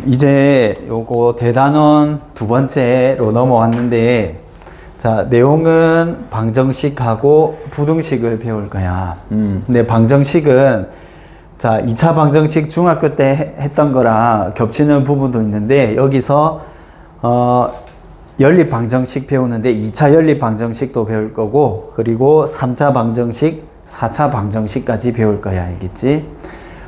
이제 요거 대단원 두 번째로 넘어왔는데, 자, 내용은 방정식하고 부등식을 배울 거야. 근데 방정식은, 자, 2차 방정식 중학교 때 했던 거랑 겹치는 부분도 있는데, 여기서, 연립 방정식 배우는데, 2차 연립 방정식도 배울 거고, 그리고 3차 방정식, 4차 방정식까지 배울 거야. 알겠지?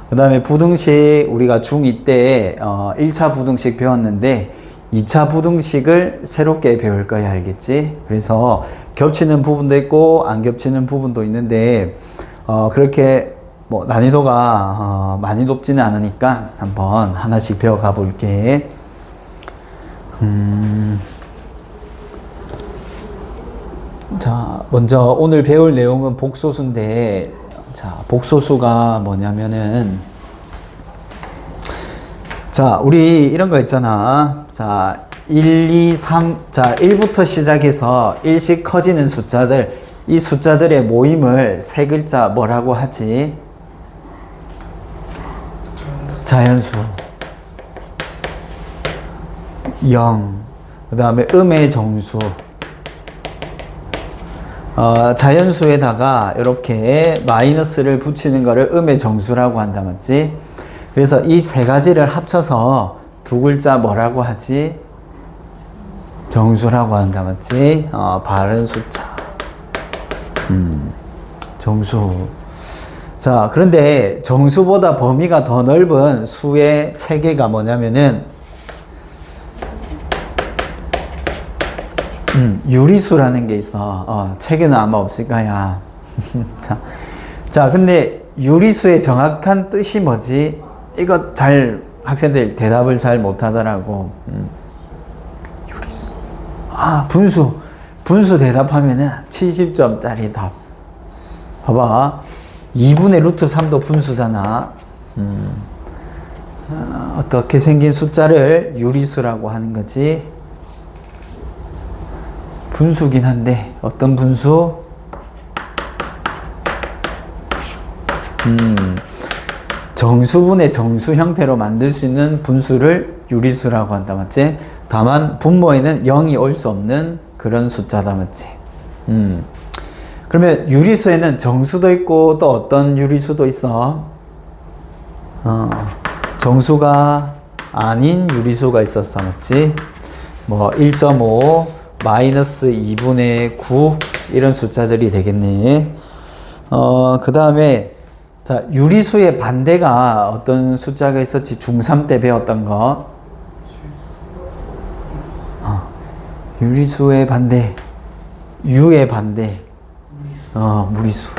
그 다음에 부등식 우리가 중2 때 1차 부등식 배웠는데 2차 부등식을 새롭게 배울 거야. 알겠지? 그래서 겹치는 부분도 있고 안 겹치는 부분도 있는데 그렇게 뭐 난이도가 많이 높지는 않으니까 한번 하나씩 배워가 볼게. 자, 먼저 오늘 배울 내용은 복소수인데, 자, 복소수가 뭐냐면은, 자, 우리 이런 거 있잖아. 자, 1, 2, 3, 자, 1부터 시작해서 일씩 커지는 숫자들, 이 숫자들의 모임을 세 글자 뭐라고 하지? 자연수. 0. 그 다음에 음의 정수. 자연수에다가 이렇게 마이너스를 붙이는 거를 음의 정수라고 한다, 맞지? 그래서 이 세 가지를 합쳐서 두 글자 뭐라고 하지? 정수라고 한다, 맞지? 바른 숫자. 정수. 자, 그런데 정수보다 범위가 더 넓은 수의 체계가 뭐냐면은 유리수라는 게 있어. 책에는 아마 없을 거야. 자, 근데 유리수의 정확한 뜻이 뭐지? 이거 잘, 학생들 대답을 잘 못하더라고. 유리수. 분수. 분수 대답하면은 70점짜리 답. 봐봐. 2분의 루트 3도 분수잖아. 어떻게 생긴 숫자를 유리수라고 하는 거지? 분수긴 한데 어떤 분수? 정수분의 정수 형태로 만들 수 있는 분수를 유리수라고 한다, 맞지? 다만 분모에는 0이 올 수 없는 그런 숫자다, 맞지? 그러면 유리수에는 정수도 있고 또 어떤 유리수도 있어? 정수가 아닌 유리수가 있었어, 맞지? 뭐 1.5, 마이너스 2분의 9 이런 숫자들이 되겠네. 그 다음에 자, 유리수의 반대가 어떤 숫자가 있었지? 중3 때 배웠던 거. 유리수의 반대, 유의 반대, 무리수.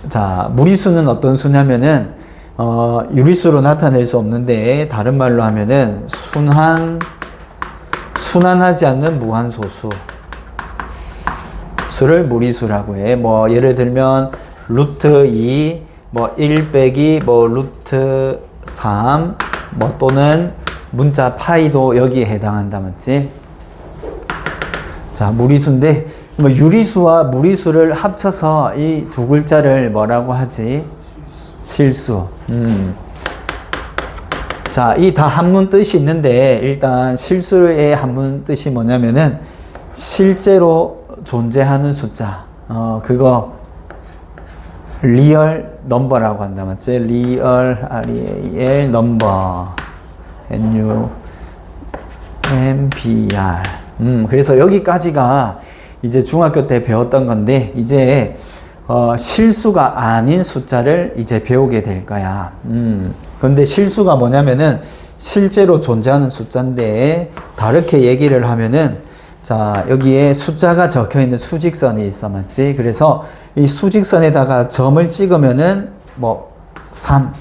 자, 무리수는 어떤 수냐면은 유리수로 나타낼 수 없는데 다른 말로 하면은 순환하지 않는 무한소수 수를 무리수라고 해. 뭐 예를 들면 루트 2, 뭐 1 빼기 뭐 루트 3, 뭐 또는 문자 파이도 여기에 해당한다, 맞지? 자, 무리수인데 뭐 유리수와 무리수를 합쳐서 이 두 글자를 뭐라고 하지? 실수. 자, 이 다 한문 뜻이 있는데 일단 실수의 한문 뜻이 뭐냐면은 실제로 존재하는 숫자. 그거 리얼 넘버라고 한다, 맞지? 리얼 REAL 넘버 NUMBR. 그래서 여기까지가 이제 중학교 때 배웠던 건데 이제 실수가 아닌 숫자를 이제 배우게 될 거야. 근데 실수가 뭐냐면은 실제로 존재하는 숫자인데 다르게 얘기를 하면은 자, 여기에 숫자가 적혀 있는 수직선이 있어, 맞지? 그래서 이 수직선에다가 점을 찍으면은 뭐 3,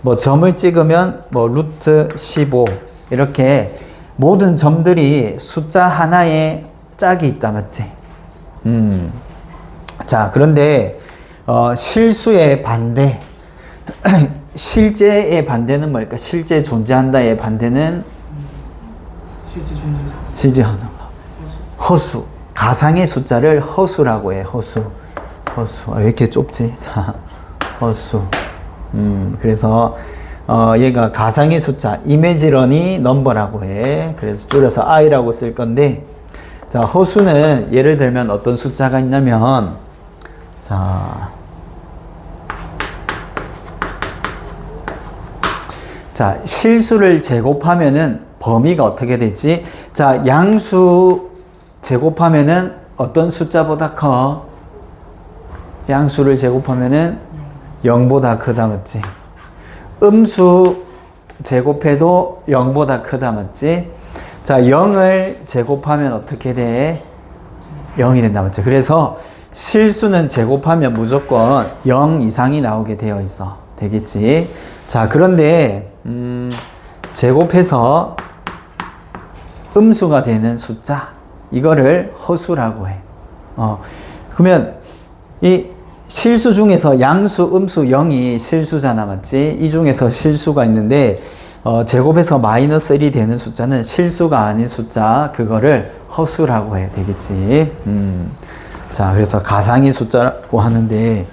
뭐 점을 찍으면 뭐 루트 15 이렇게 모든 점들이 숫자 하나에 짝이 있다, 맞지? 자, 그런데 실수의 반대 실제의 반대는 뭘까? 실제 존재한다의 반대는 실제 존재. 허수. 가상의 숫자를 허수라고 해. 허수. 왜 이렇게 좁지? 허수. 그래서 얘가 가상의 숫자, imaginary number라고 해. 그래서 줄여서 i라고 쓸 건데, 자, 허수는 예를 들면 어떤 숫자가 있냐면, 자, 실수를 제곱하면은 범위가 어떻게 되지? 자, 양수 제곱하면은 어떤 숫자보다 커? 양수를 제곱하면은 0보다 크다, 맞지? 음수 제곱해도 0보다 크다, 맞지? 자, 0을 제곱하면 어떻게 돼? 0이 된다, 맞지? 그래서 실수는 제곱하면 무조건 0 이상이 나오게 되어 있어. 되겠지? 자, 그런데 제곱해서 음수가 되는 숫자, 이거를 허수라고 해. 그러면 이 실수 중에서 양수, 음수, 0이 실수잖아, 맞지? 이 중에서 실수가 있는데 제곱해서 마이너스 1이 되는 숫자는 실수가 아닌 숫자, 그거를 허수라고 해. 되겠지? 자, 그래서 가상의 숫자라고 하는데,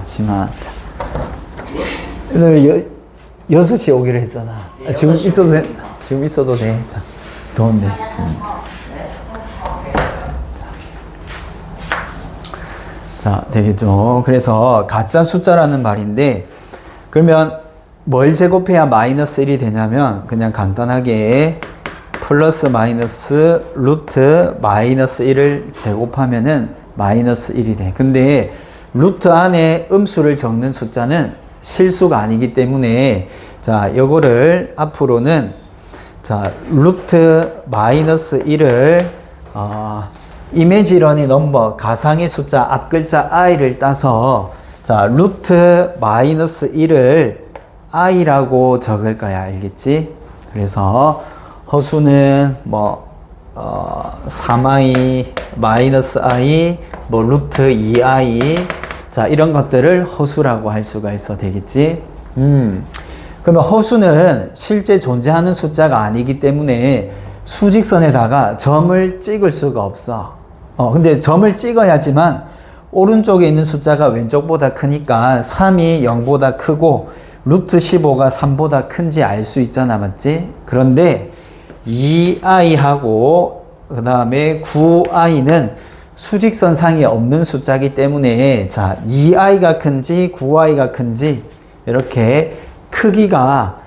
잠시만. 오늘 6시에 오기로 했잖아. 지금 있어도 돼? 지금 있어도 돼. 자, 더운데. 자, 되겠죠. 그래서 가짜 숫자라는 말인데, 그러면 뭘 제곱해야 마이너스 1이 되냐면, 그냥 간단하게 플러스 마이너스 루트 마이너스 1을 제곱하면은 마이너스 1이 돼. 근데 루트 안에 음수를 적는 숫자는 실수가 아니기 때문에, 자, 요거를 앞으로는, 자, 루트 마이너스 1을 imaginary number, 가상의 숫자 앞 글자 i를 따서, 자, 루트 마이너스 1을 i라고 적을 거야. 알겠지? 그래서 허수는 뭐 3i 마이너스 i 뭐 루트 2i, 자, 이런 것들을 허수라고 할 수가 있어. 되겠지? 그러면 허수는 실제 존재하는 숫자가 아니기 때문에 수직선에다가 점을 찍을 수가 없어. 근데 점을 찍어야지만 오른쪽에 있는 숫자가 왼쪽보다 크니까 3이 0보다 크고 루트 15가 3보다 큰지 알 수 있잖아, 맞지? 그런데 2i하고 그 다음에 9i는 수직선상에 없는 숫자이기 때문에, 자, 2i가 큰지 9i가 큰지 이렇게 크기가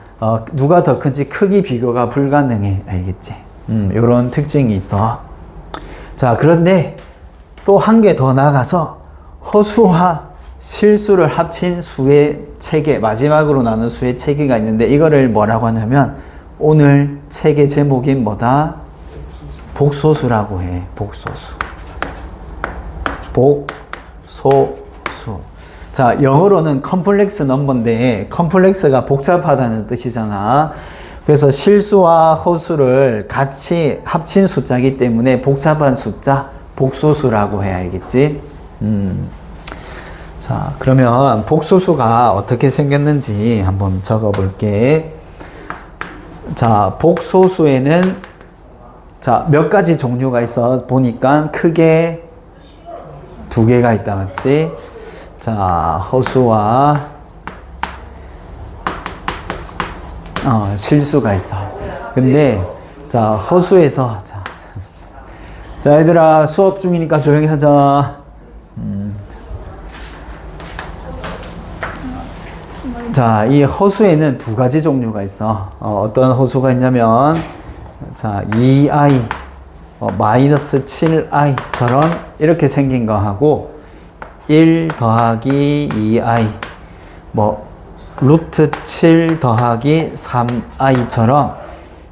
누가 더 큰지 크기 비교가 불가능해. 알겠지? 요런 특징이 있어. 자, 그런데 또 한 개 더 나가서 허수와 실수를 합친 수의 체계, 마지막으로 나눈 수의 체계가 있는데, 이거를 뭐라고 하냐면 오늘 책의 제목인 뭐다? 복소수라고 해. 복소수. 복소수. 자, 영어로는 컴플렉스 넘버인데, 컴플렉스가 복잡하다는 뜻이잖아. 그래서 실수와 허수를 같이 합친 숫자이기 때문에 복잡한 숫자, 복소수라고 해. 알겠지? 자, 그러면 복소수가 어떻게 생겼는지 한번 적어 볼게. 자, 복소수에는, 자, 몇 가지 종류가 있어 보니까 크게 두 개가 있다, 맞지? 자, 허수와 실수가 있어. 근데 자, 허수에서, 자, 얘들아, 수업 중이니까 조용히 하자. 자, 이 허수에는 두 가지 종류가 있어. 어떤 허수가 있냐면, 자, 2i, 마이너스 7i처럼 이렇게 생긴 거 하고, 1 더하기 2i, 뭐, 루트 7 더하기 3i처럼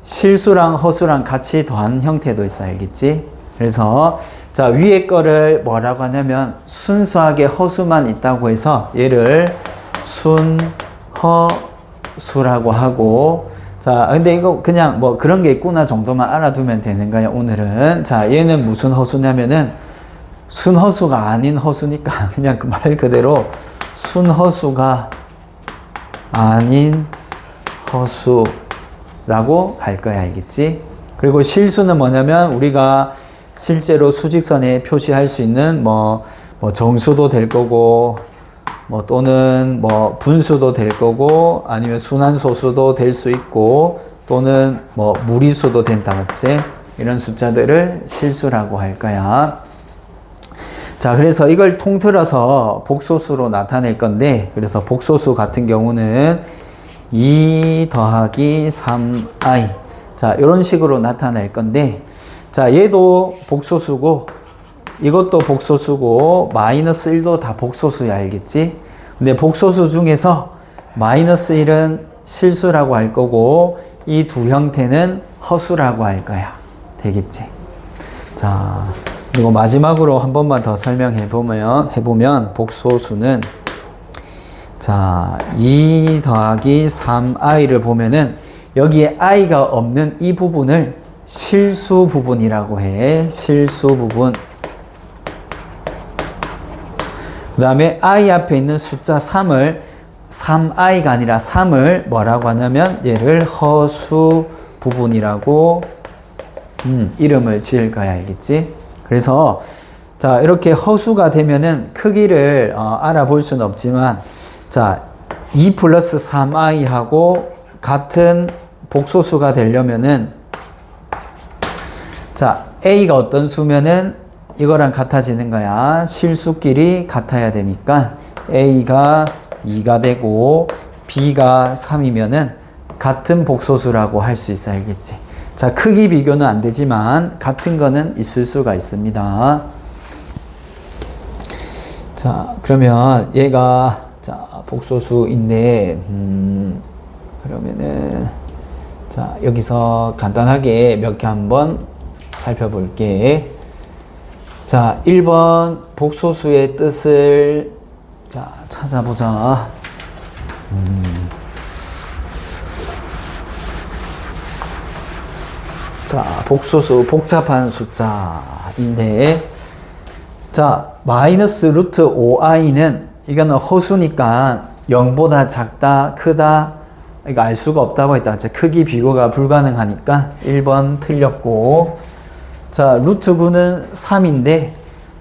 실수랑 허수랑 같이 더한 형태도 있어. 알겠지? 그래서, 자, 위에 거를 뭐라고 하냐면, 순수하게 허수만 있다고 해서 얘를 순허수라고 하고, 자, 근데 이거 그냥 뭐 그런 게 있구나 정도만 알아두면 되는 거야, 오늘은. 자, 얘는 무슨 허수냐면은 순허수가 아닌 허수니까 그냥 그 말 그대로 순허수가 아닌 허수라고 할 거야. 알겠지? 그리고 실수는 뭐냐면 우리가 실제로 수직선에 표시할 수 있는 뭐 정수도 될 거고, 또는 분수도 될 거고, 아니면 순환소수도 될 수 있고, 또는 무리수도 된다, 맞지? 이런 숫자들을 실수라고 할 거야. 자, 그래서 이걸 통틀어서 복소수로 나타낼 건데, 그래서 복소수 같은 경우는 2 더하기 3i. 자, 이런 식으로 나타낼 건데, 자, 얘도 복소수고, 이것도 복소수고, 마이너스 1도 다 복소수야, 알겠지? 근데 복소수 중에서 마이너스 1은 실수라고 할 거고, 이 두 형태는 허수라고 할 거야. 되겠지? 자, 그리고 마지막으로 한 번만 더 해보면, 복소수는, 자, 2 더하기 3i를 보면은, 여기에 i가 없는 이 부분을 실수 부분이라고 해. 실수 부분. 그 다음에 i 앞에 있는 숫자 3i가 아니라 3을 뭐라고 하냐면 얘를 허수 부분이라고 이름을 지을 거야, 알겠지? 그래서 자, 이렇게 허수가 되면은 크기를 알아볼 수는 없지만, 자, 2 플러스 3i하고 같은 복소수가 되려면은, 자, a가 어떤 수면은 이거랑 같아지는 거야. 실수끼리 같아야 되니까 a가 2가 되고 b가 3이면은 같은 복소수라고 할 수 있어, 알겠지? 자, 크기 비교는 안 되지만 같은 거는 있을 수가 있습니다. 자, 그러면 얘가 자, 복소수인데 그러면은 자, 여기서 간단하게 몇 개 한번 살펴볼게. 자, 1번 복소수의 뜻을 자, 찾아보자. 자, 복소수 복잡한 숫자인데, 자, 마이너스 루트 5i는 이거는 허수니까 0보다 작다, 크다, 이거 알 수가 없다고 했다. 크기 비교가 불가능하니까 1번 틀렸고, 자, 루트 9는 3인데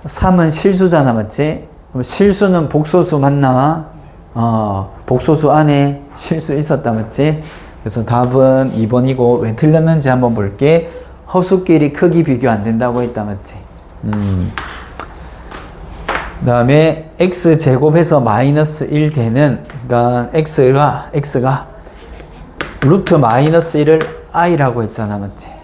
3은 실수잖아, 맞지? 그럼 실수는 복소수 맞나? 복소수 안에 실수 있었다, 맞지? 그래서 답은 2번이고, 왜 틀렸는지 한번 볼게. 허수끼리 크기 비교 안 된다고 했다, 맞지? 그 다음에 x제곱에서 마이너스 1 되는, 그러니까 x가 루트 마이너스 1을 i라고 했잖아, 맞지?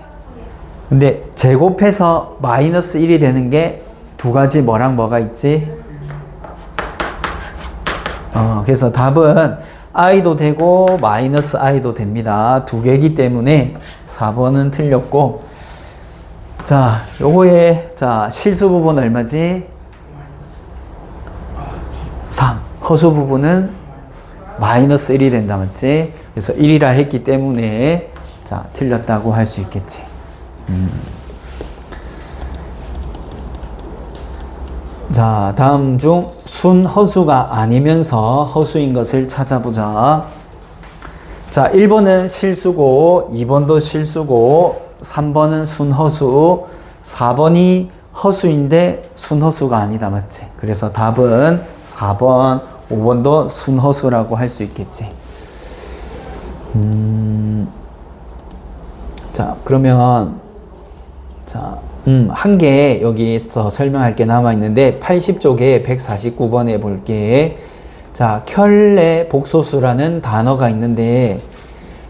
근데 제곱해서 마이너스 1이 되는 게 두 가지 뭐랑 뭐가 있지? 그래서 답은 i도 되고 마이너스 i도 됩니다. 두 개이기 때문에 4번은 틀렸고, 자, 요거의 자, 실수 부분 얼마지? 3. 허수 부분은 마이너스 1이 된다, 맞지? 그래서 1이라 했기 때문에 자, 틀렸다고 할 수 있겠지. 자, 다음 중 순허수가 아니면서 허수인 것을 찾아보자. 자, 1번은 실수고, 2번도 실수고, 3번은 순허수, 4번이 허수인데 순허수가 아니다, 맞지? 그래서 답은 4번, 5번도 순허수라고 할 수 있겠지. 자, 그러면 자, 한 개 여기서 설명할 게 남아있는데 80쪽에 149번에 볼게. 자, 켤레 복소수라는 단어가 있는데,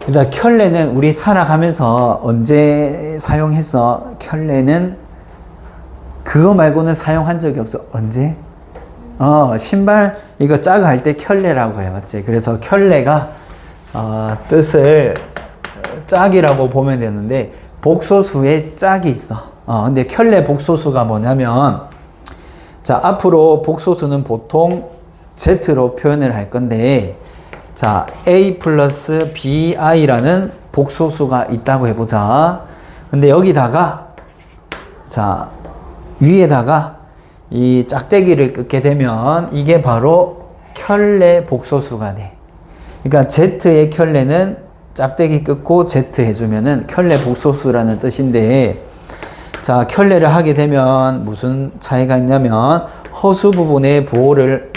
일단 켤레는 우리 살아가면서 언제 사용했어? 켤레는 그거 말고는 사용한 적이 없어. 언제? 신발 이거 짜고 할 때 켤레라고 해, 맞지? 그래서 켤레가 뜻을 짝이라고 보면 되는데, 복소수에 짝이 있어. 근데 켤레 복소수가 뭐냐면, 자, 앞으로 복소수는 보통 Z로 표현을 할 건데, 자, A 플러스 BI라는 복소수가 있다고 해보자. 근데 여기다가, 자, 위에다가 이 짝대기를 끊게 되면 이게 바로 켤레 복소수가 돼. 그러니까 Z의 켤레는 짝대기 끊고 Z 해주면은 켤레 복소수라는 뜻인데, 자, 켤레를 하게 되면 무슨 차이가 있냐면 허수 부분의 부호를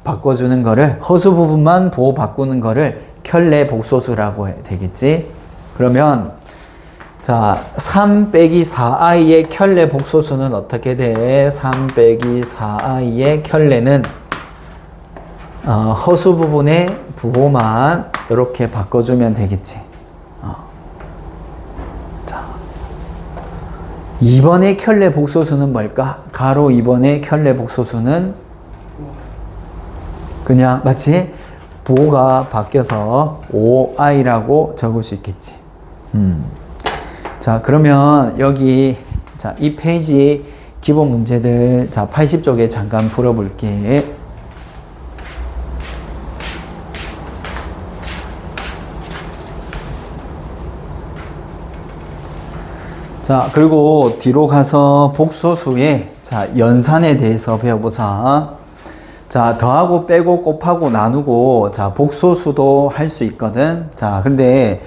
바꿔주는 거를, 허수 부분만 부호 바꾸는 거를 켤레 복소수라고 해 되겠지. 그러면 자, 3 빼기 4i의 켤레 복소수는 어떻게 돼? 3 빼기 4i의 켤레는 허수 부분의 부호만 이렇게 바꿔주면 되겠지. 자, 2번의 켤레 복소수는 뭘까? 가로 2번의 켤레 복소수는 그냥 마치 부호가 바뀌어서 5i라고 적을 수 있겠지. 자, 그러면 여기 자, 이 페이지 기본 문제들 자, 80쪽에 잠깐 풀어볼게. 자, 그리고 뒤로 가서 복소수의 자, 연산에 대해서 배워보자. 자, 더하고 빼고 곱하고 나누고 자, 복소수도 할 수 있거든. 자, 근데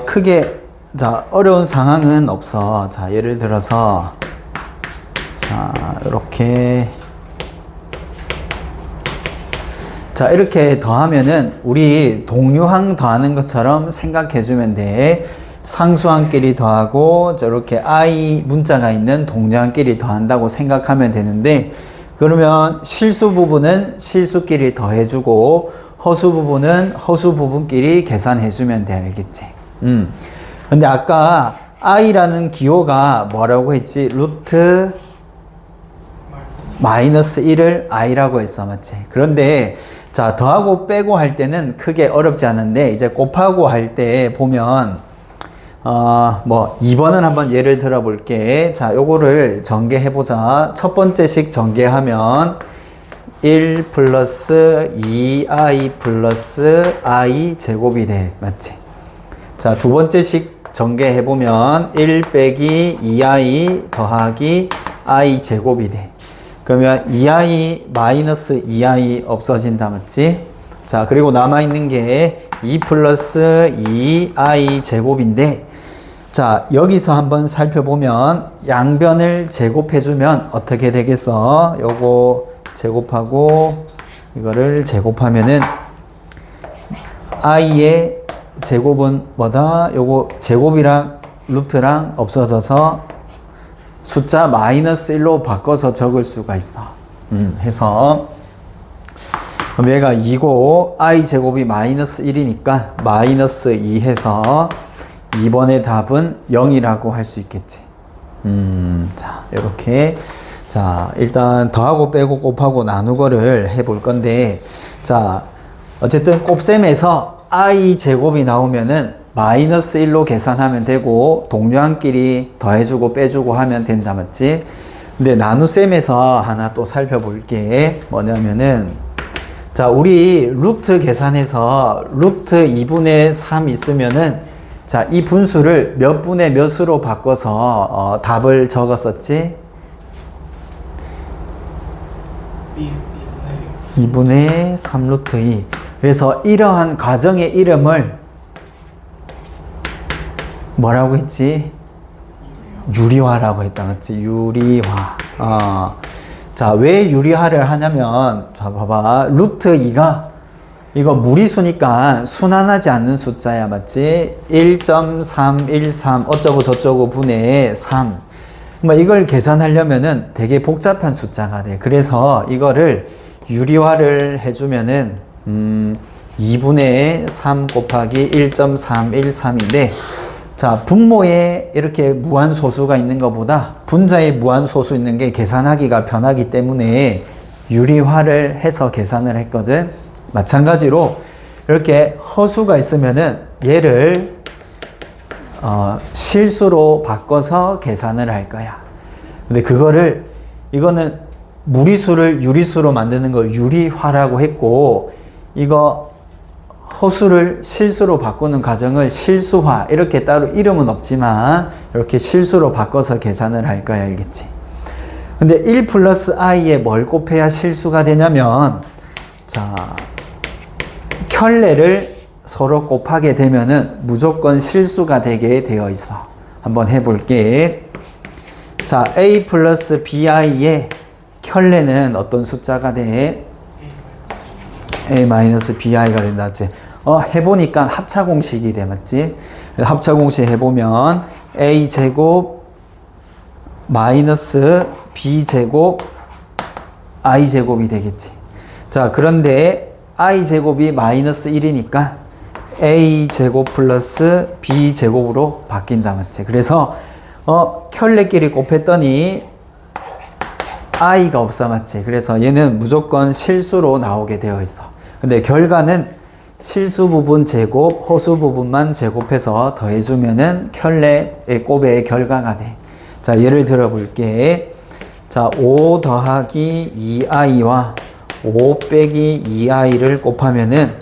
크게 자, 어려운 상황은 없어. 자, 예를 들어서 자, 이렇게 자, 이렇게 더하면은 우리 동류항 더하는 것처럼 생각해 주면 돼. 상수항끼리 더하고 저렇게 i 문자가 있는 동류항끼리 더한다고 생각하면 되는데, 그러면 실수 부분은 실수끼리 더해주고 허수 부분은 허수 부분끼리 계산해주면 돼. 알겠지? 근데 아까 i라는 기호가 뭐라고 했지? 루트 마이너스 1을 i라고 했어. 맞지? 그런데 자, 더하고 빼고 할 때는 크게 어렵지 않은데 이제 곱하고 할 때 보면 뭐 2번은 한번 예를 들어 볼게. 자, 요거를 전개해 보자. 첫 번째식 전개하면 1 플러스 2i 플러스 i 제곱이 돼. 맞지? 자, 두 번째식 전개해 보면 1 빼기 2i 더하기 i 제곱이 돼. 그러면 2i 마이너스 2i 없어진다. 맞지? 자, 그리고 남아있는 게 2 플러스 2i 제곱인데, 자, 여기서 한번 살펴보면 양변을 제곱해주면 어떻게 되겠어? 요거 제곱하고 이거를 제곱하면은 i의 제곱은 뭐다? 요거 제곱이랑 루트랑 없어져서 숫자 마이너스 1로 바꿔서 적을 수가 있어. 해서 그럼 얘가 2고 i 제곱이 마이너스 1이니까 마이너스 2 해서 2번의 답은 0이라고 할 수 있겠지. 자, 이렇게 자, 일단 더하고 빼고 곱하고 나누고를 해볼 건데, 자, 어쨌든 곱셈에서 i 제곱이 나오면은 마이너스 1로 계산하면 되고 동류항끼리 더해주고 빼주고 하면 된다. 맞지? 근데 나눗셈에서 하나 또 살펴볼게. 뭐냐면은 자, 우리 루트 계산해서 루트 2분의 3 있으면은 자, 이 분수를 몇 분의 몇으로 바꿔서 답을 적었었지? 2분의 3 루트 2. 그래서 이러한 과정의 이름을 뭐라고 했지? 유리화라고 했다. 맞지? 유리화. 자, 왜 유리화를 하냐면, 자, 봐봐. 루트 2가, 이거 무리수니까 순환하지 않는 숫자야. 맞지? 1.313 어쩌고 저쩌고 분의 3. 뭐 이걸 계산하려면은 되게 복잡한 숫자가 돼. 그래서 이거를 유리화를 해주면은, 2분의 3 곱하기 1.313인데, 자, 분모에 이렇게 무한소수가 있는 것보다 분자에 무한소수 있는 게 계산하기가 편하기 때문에 유리화를 해서 계산을 했거든. 마찬가지로 이렇게 허수가 있으면은 얘를 실수로 바꿔서 계산을 할 거야. 근데 그거를, 이거는 무리수를 유리수로 만드는 거 유리화라고 했고, 이거 허수를 실수로 바꾸는 과정을 실수화, 이렇게 따로 이름은 없지만 이렇게 실수로 바꿔서 계산을 할 거야. 알겠지? 근데 1 플러스 i에 뭘 곱해야 실수가 되냐면, 자, 켤레를 서로 곱하게 되면은 무조건 실수가 되게 되어 있어. 한번 해볼게. 자, a 플러스 bi의 켤레는 어떤 숫자가 돼? a 마이너스 bi가 된다 했지. 해보니까 합차 공식이 돼, 맞지? 합차 공식 해보면 a 제곱 마이너스 b 제곱 i 제곱이 되겠지. 자, 그런데 i 제곱이 마이너스 1이니까 a 제곱 플러스 b 제곱으로 바뀐다, 맞지? 그래서 켤레끼리 곱했더니 i가 없어, 맞지? 그래서 얘는 무조건 실수로 나오게 되어 있어. 근데 결과는 실수 부분 제곱, 허수 부분만 제곱해서 더해주면은 켤레의 곱의 결과가 돼. 자, 예를 들어 볼게. 자, 5 더하기 2i와 5 빼기 2i를 곱하면은,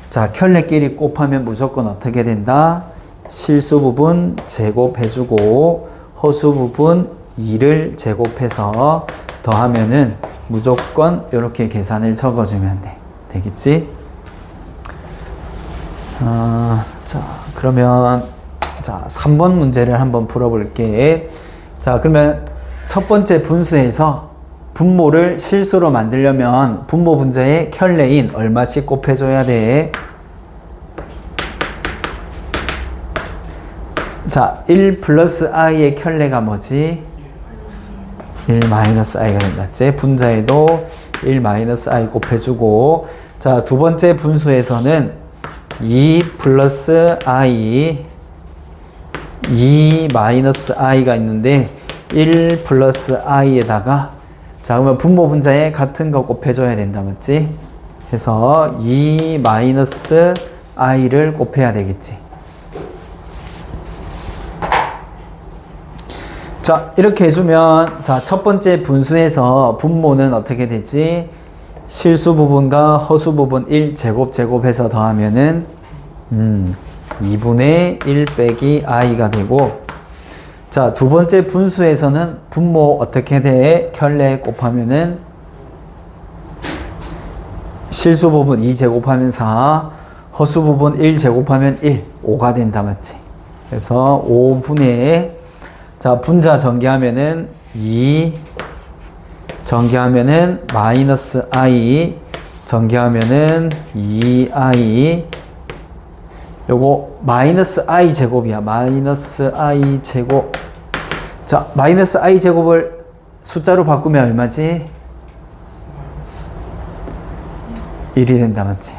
자, 켤레끼리 곱하면 무조건 어떻게 된다? 실수 부분 제곱해주고 허수 부분 2를 제곱해서 더하면은 무조건 이렇게 계산을 적어주면 돼. 되겠지? 자, 그러면 자, 3번 문제를 한번 풀어볼게. 자, 그러면 첫 번째 분수에서 분모를 실수로 만들려면 분모 분자의 켤레인 얼마씩 곱해줘야 돼? 자, 1 플러스 i의 켤레가 뭐지? 1 마이너스 i가 된다. 분자에도 1 마이너스 i 곱해주고, 자, 두 번째 분수에서는 2 플러스 i, 2 마이너스 i가 있는데 1 플러스 i에다가, 자, 그러면 분모 분자에 같은 거 곱해줘야 된다, 맞지? 해서 2 마이너스 i를 곱해야 되겠지. 자, 이렇게 해주면, 자, 첫 번째 분수에서 분모는 어떻게 되지? 실수 부분과 허수 부분 1 제곱해서 더하면은 2분의 1 빼기 i가 되고, 자, 두 번째 분수에서는 분모 어떻게 돼? 켤레 곱하면은 실수 부분 2 제곱하면 4, 허수 부분 1 제곱하면 1, 5가 된다, 맞지? 그래서 5분의, 자, 분자 전개하면은 2, 전개하면은 마이너스 i, 전개하면은 2i, 요거 마이너스 i 제곱이야. 마이너스 i 제곱. 자, 마이너스 i 제곱을 숫자로 바꾸면 얼마지? 1이 된다, 맞지?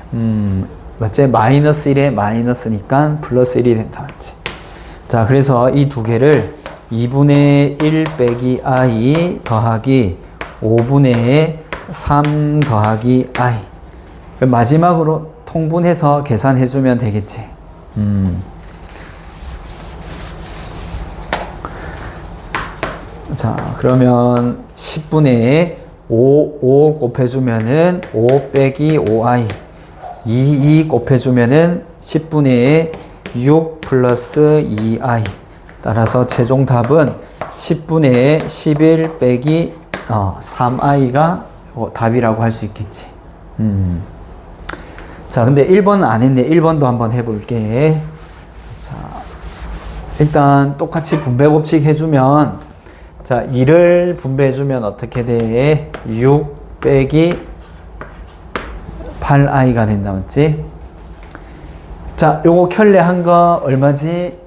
맞지? 마이너스 1에 마이너스니까 플러스 1이 된다, 맞지? 자, 그래서 이 두 개를 2분의 1 빼기 i 더하기 5분의 3 더하기 i. 마지막으로 통분해서 계산해주면 되겠지. 자, 그러면 10분의 5 곱해주면은 5 빼기 5i, 2 곱해주면은 10분의 6 플러스 2i. 따라서 최종 답은 10분의 11 빼기 3i가 답이라고 할 수 있겠지. 자, 근데 1번 안 했네. 1번도 한번 해볼게. 자, 일단 똑같이 분배 법칙 해주면, 자, 2를 분배해주면 어떻게 돼? 6 빼기 8i가 된다, 맞지? 자, 요거 켤레 한 거 얼마지?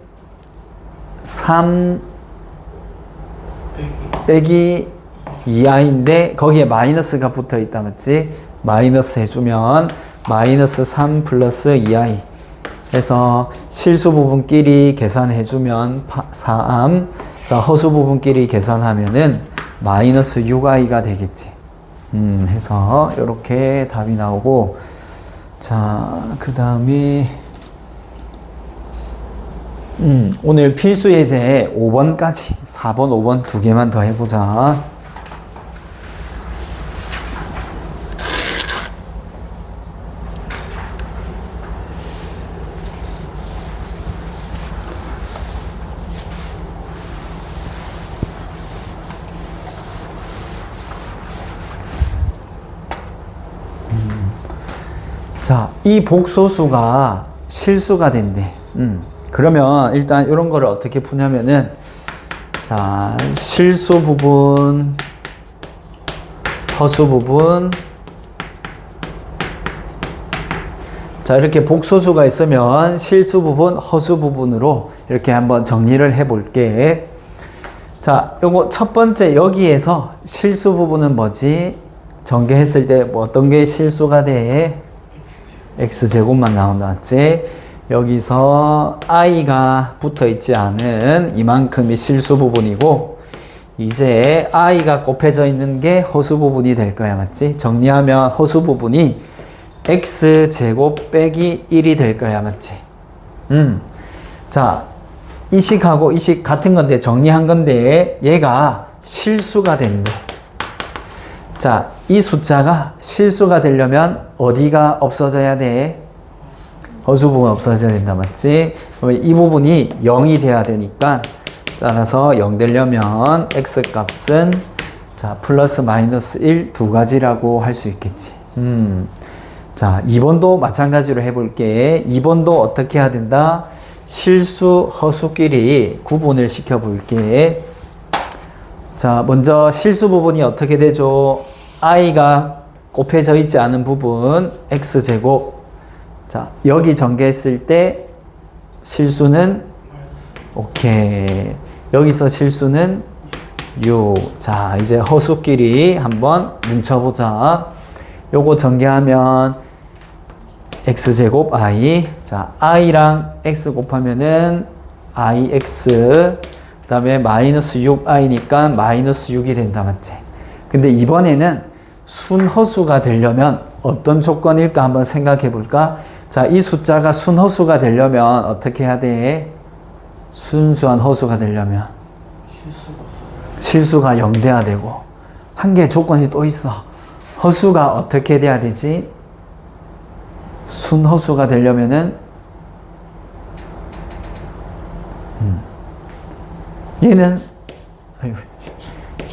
3 빼기 2i인데 거기에 마이너스가 붙어 있다, 맞지? 마이너스 해주면 마이너스 3 플러스 2i 해서 실수 부분끼리 계산해주면 3, 자, 허수 부분끼리 계산하면은 마이너스 6i가 되겠지. 해서 이렇게 답이 나오고, 자, 그 다음에 오늘 필수 예제 5번까지 4번, 5번 두 개만 더 해보자. 자, 이 복소수가 실수가 된대. 그러면 일단 이런 거를 어떻게 푸냐면은, 자, 실수 부분, 허수 부분. 자, 이렇게 복소수가 있으면 실수 부분, 허수 부분으로 이렇게 한번 정리를 해 볼게. 자, 요거 첫 번째 여기에서 실수 부분은 뭐지? 전개했을 때 뭐 어떤 게 실수가 돼? x제곱만 나온다, 맞지? 여기서 i가 붙어 있지 않은 이만큼이 실수 부분이고, 이제 i가 곱해져 있는 게 허수 부분이 될 거야, 맞지? 정리하면 허수 부분이 x제곱 빼기 1이 될 거야, 맞지? 자, 이 식하고 이 식 같은 건데 정리한 건데 얘가 실수가 된대. 자, 이 숫자가 실수가 되려면 어디가 없어져야 돼? 허수 부분 없어져야 된다, 맞지? 그러면 이 부분이 0이 돼야 되니까, 따라서 0 되려면 x 값은 자, 플러스 마이너스 1 두 가지라고 할 수 있겠지. 자, 2번도 마찬가지로 해볼게. 2번도 어떻게 해야 된다? 실수, 허수끼리 구분을 시켜 볼게. 자, 먼저 실수 부분이 어떻게 되죠? i가 곱해져 있지 않은 부분, x제곱. 자, 여기 전개했을 때 실수는 오케이. 여기서 실수는 6. 자, 이제 허수끼리 한번 뭉쳐보자. 요거 전개하면 x제곱 i. 자, i랑 x 곱하면은 ix. 그 다음에 마이너스 6i니까 마이너스 6이 된다, 맞지? 근데 이번에는 순허수가 되려면 어떤 조건일까 한번 생각해 볼까? 자, 이 숫자가 순허수가 되려면 어떻게 해야 돼? 순수한 허수가 되려면 실수가 0 돼야 되고, 한 개 조건이 또 있어. 허수가 어떻게 돼야 되지? 순허수가 되려면은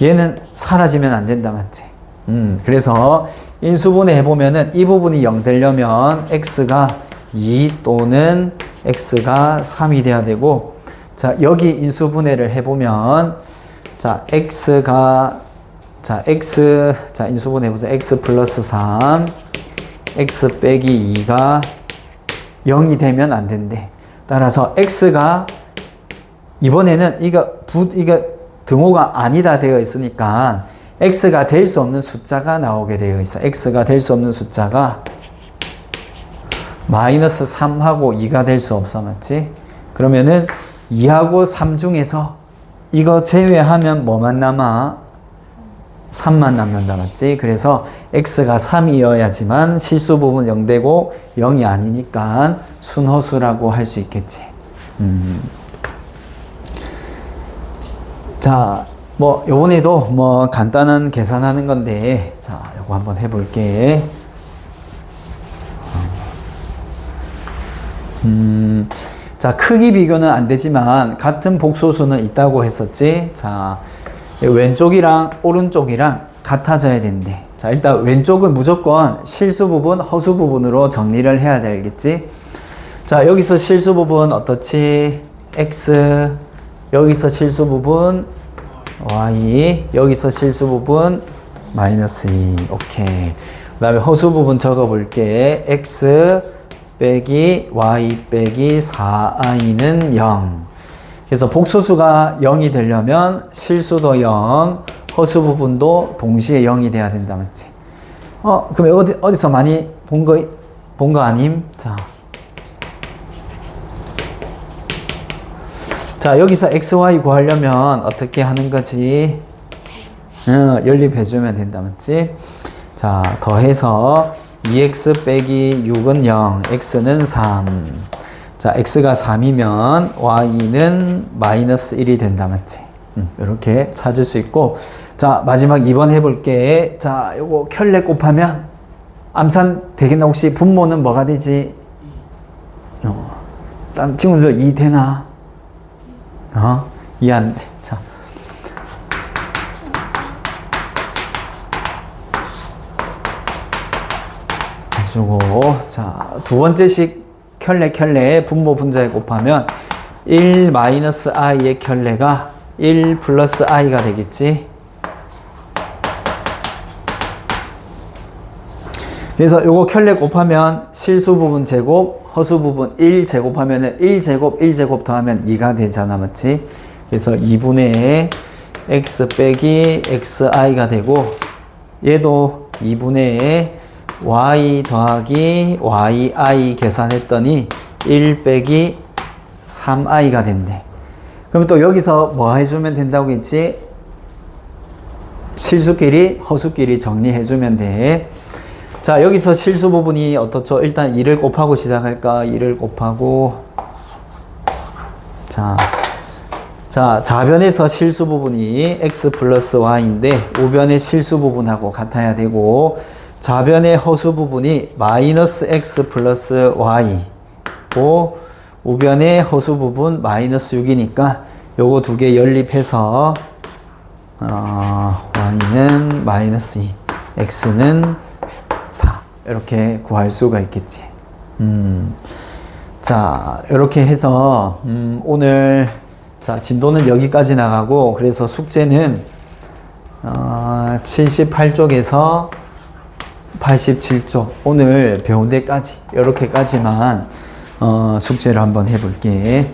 얘는 사라지면 안 된다, 맞지? 그래서 인수분해 해보면은 이 부분이 0 되려면 x가 2 또는 x가 3이 돼야 되고, 자, 여기 인수분해를 해보면, 자, x가, 자, x, 자, 인수분해 해보자. x 플러스 3, x 빼기 2가 0이 되면 안 된대. 따라서 x가, 이번에는 이거 등호가 아니다 되어 있으니까, x가 될 수 없는 숫자가 나오게 되어 있어. x가 될 수 없는 숫자가 마이너스 3하고 2가 될 수 없어, 맞지? 그러면은 2하고 3 중에서 이거 제외하면 뭐만 남아? 3만 남는다, 맞지? 그래서 x가 3이어야지만 실수 부분 0 되고 0이 아니니까 순허수라고 할 수 있겠지. 자, 뭐 요번에도 뭐 간단한 계산하는 건데, 자, 요거 한번 해볼게. 자, 크기 비교는 안 되지만 같은 복소수는 있다고 했었지. 자, 왼쪽이랑 오른쪽이랑 같아져야 된대. 자, 일단 왼쪽은 무조건 실수 부분, 허수 부분으로 정리를 해야 되겠지. 자, 여기서 실수 부분 어떻지? x. 여기서 실수 부분 y. 여기서 실수 부분 마이너스 2. 오케이. 그 다음에 허수 부분 적어 볼게. x 빼기 y 빼기 4i는 0. 그래서 복소수가 0이 되려면 실수도 0, 허수 부분도 동시에 0이 돼야 된다, 맞지? 그럼 어디서 많이 본 거 아님? 자, 여기서 x, y 구하려면 어떻게 하는 거지? 연립해주면 된다, 맞지? 자, 더해서 2x 빼기 6은 0, x는 3. 자, x가 3이면 y는 마이너스 1이 된다, 맞지? 이렇게 찾을 수 있고, 자, 마지막 2번 해볼게. 자, 요거 켤레 곱하면 암산 되겠나? 혹시 분모는 뭐가 되지? 딴 친구들 2 되나? 2 안 돼. 자. 해주고, 자, 두 번째식 켤레 분모 분자에 곱하면 1 마이너스 i의 켤레가 1 플러스 i가 되겠지. 그래서 요거 켤레 곱하면 실수 부분 제곱, 허수 부분 1 제곱하면은 1제곱, 1제곱 더하면 2가 되잖아. 맞지? 그래서 2분의 x 빼기 xi가 되고, 얘도 2분의 y 더하기 yi 계산했더니 1 빼기 3i가 된대. 그럼 또 여기서 뭐 해주면 된다고 했지? 실수끼리 허수끼리 정리해주면 돼. 자, 여기서 실수 부분이 어떻죠? 일단 2를 곱하고 시작할까? 2를 곱하고. 자, 좌변에서 실수 부분이 x 플러스 y인데 우변의 실수 부분하고 같아야 되고, 좌변의 허수 부분이 마이너스 x 플러스 y고 우변의 허수 부분 마이너스 6이니까 요거 두 개 연립해서 y는 마이너스 2, x는 4 이렇게 구할 수가 있겠지. 자, 이렇게 해서 오늘 자 진도는 여기까지 나가고, 그래서 숙제는 78쪽에서 87쪽 오늘 배운 데까지 이렇게까지만 숙제를 한번 해볼게.